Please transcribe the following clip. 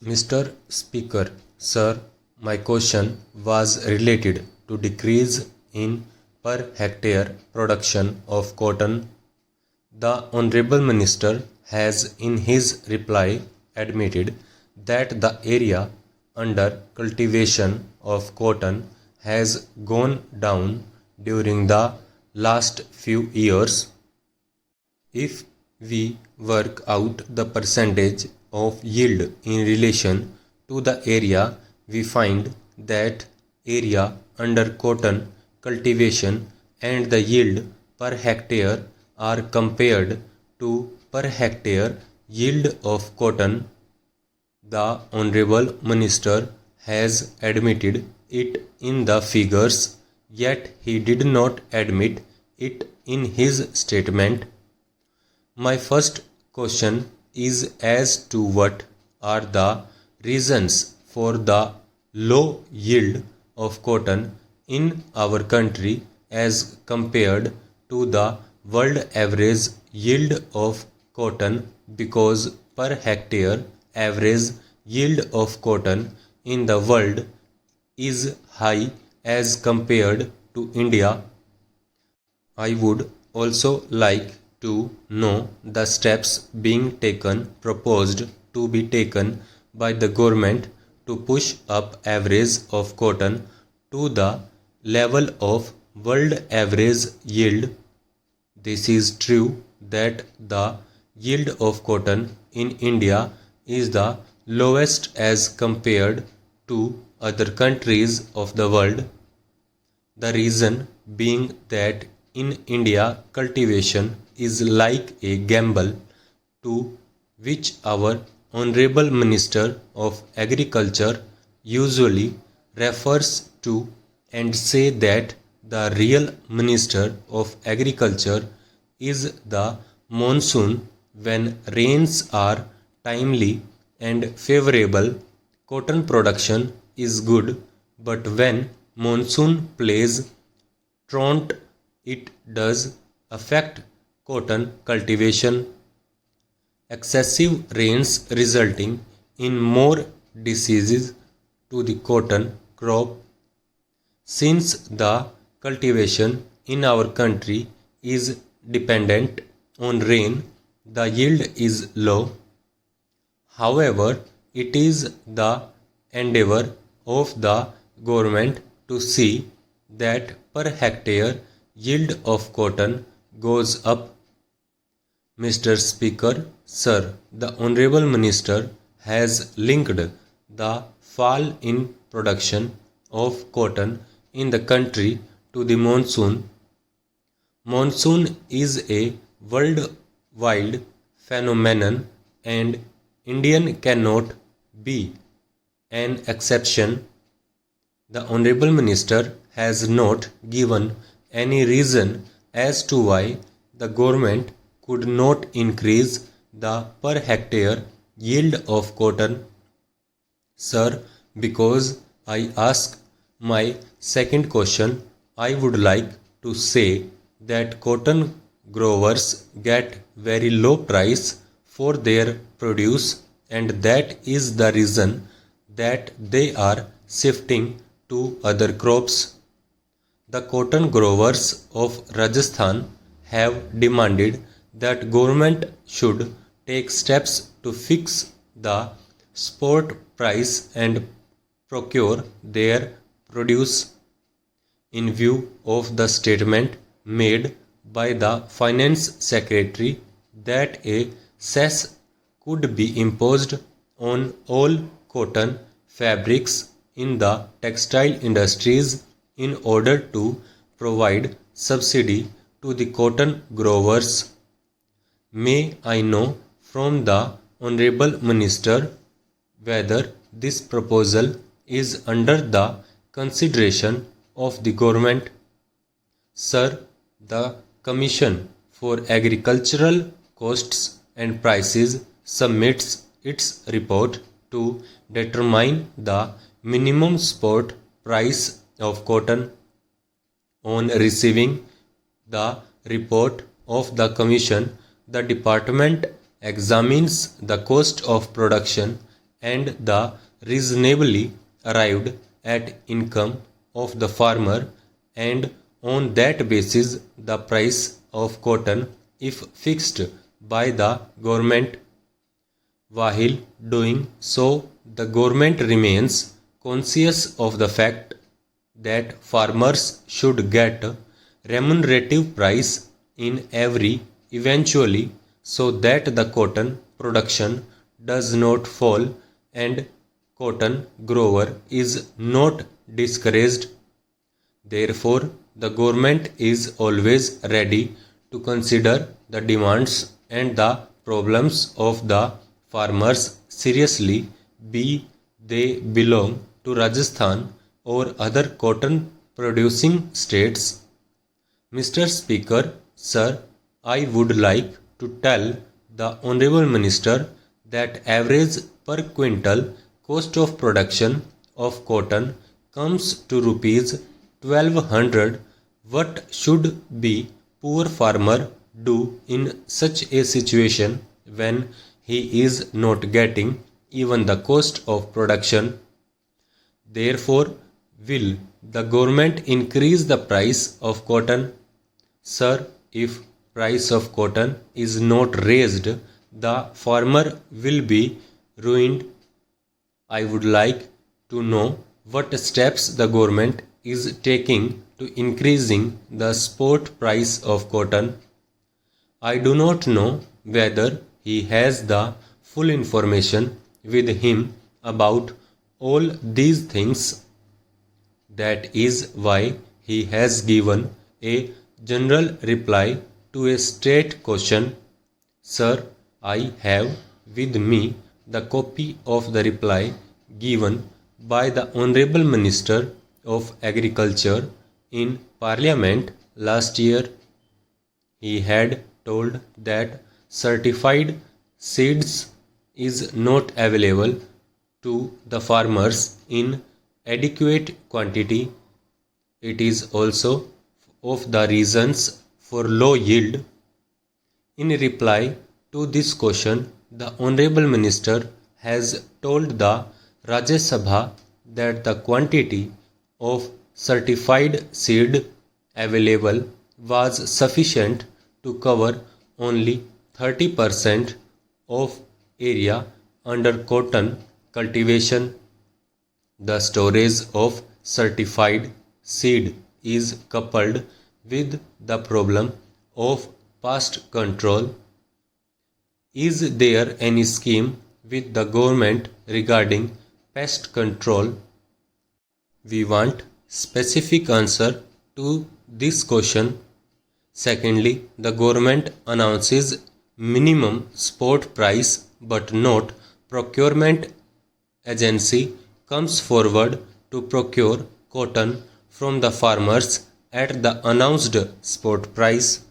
Mr. Speaker, Sir, my question was related to decrease in per hectare production of cotton. The Honorable Minister has in his reply admitted that the area under cultivation of cotton has gone down during the last few years. If we work out the percentage of yield in relation to the area, we find that area under cotton cultivation and the yield per hectare are compared to per hectare yield of cotton. The Honorable Minister has admitted it in the figures, yet he did not admit it in his statement. My first question is as to what are the reasons for the low yield of cotton in our country as compared to the world average yield of cotton, because per hectare average yield of cotton in the world is high as compared to India. I would also like to know the steps being proposed to be taken by the government to push up average of cotton to the level of world average yield. This is true that the yield of cotton in India is the lowest as compared to other countries of the world. The reason being that in India cultivation is like a gamble, to which our Honorable Minister of Agriculture usually refers to and say that the real Minister of Agriculture is the monsoon. When rains are timely and favorable, cotton production is good, but when monsoon plays truant, it does affect cotton cultivation. Excessive rains resulting in more diseases to the cotton crop. Since the cultivation in our country is dependent on rain, the yield is low. However, it is the endeavor of the government to see that per hectare yield of cotton goes up. Mr. Speaker, Sir, the Honorable Minister has linked the fall in production of cotton in the country to the monsoon. Monsoon is a worldwide phenomenon and India cannot be an exception. The Honorable Minister has not given any reason as to why the government could not increase the per hectare yield of cotton. Sir, because I ask my second question, I would like to say that cotton growers get very low price for their produce, and that is the reason that they are shifting to other crops. The cotton growers of Rajasthan have demanded that government should take steps to fix the spot price and procure their produce. In view of the statement made by the Finance Secretary that a cess could be imposed on all cotton fabrics in the textile industries in order to provide subsidy to the cotton growers. May I know from the Honorable Minister whether this proposal is under the consideration of the government? Sir, the Commission for Agricultural Costs and Prices submits its report to determine the minimum spot price of cotton. On receiving the report of the Commission, the Department examines the cost of production and the reasonably arrived at income of the farmer, and on that basis the price of cotton if fixed by the government. While doing so, the government remains conscious of the fact that farmers should get remunerative price in every eventually, so that the cotton production does not fall and cotton grower is not discouraged. Therefore, the government is always ready to consider the demands and the problems of the farmers seriously, be they belong to Rajasthan or other cotton producing states. Mr. Speaker, sir, I would like to tell the Honorable Minister that average per quintal cost of production of cotton comes to rupees 1200. What should be poor farmer do in such a situation when he is not getting even the cost of production? Therefore, will the government increase the price of cotton? Sir, if price of cotton is not raised, the farmer will be ruined. I would like to know what steps the government is taking to increasing the spot price of cotton. I do not know whether he has the full information with him about all these things. That is why he has given a general reply to a straight question. Sir, I have with me the copy of the reply given by the Honorable Minister of Agriculture in Parliament last year. He had told that certified seeds is not available to the farmers in adequate quantity. It is also of the reasons for low yield. In reply to this question, the Honorable Minister has told the Rajya Sabha that the quantity of certified seed available was sufficient to cover only 30% of area under cotton cultivation. The storage of certified seed is coupled with the problem of pest control. Is there any scheme with the government regarding pest control? We want specific answer to this question. Secondly, the government announces minimum spot price, but not procurement agency comes forward to procure cotton from the farmers at the announced spot price.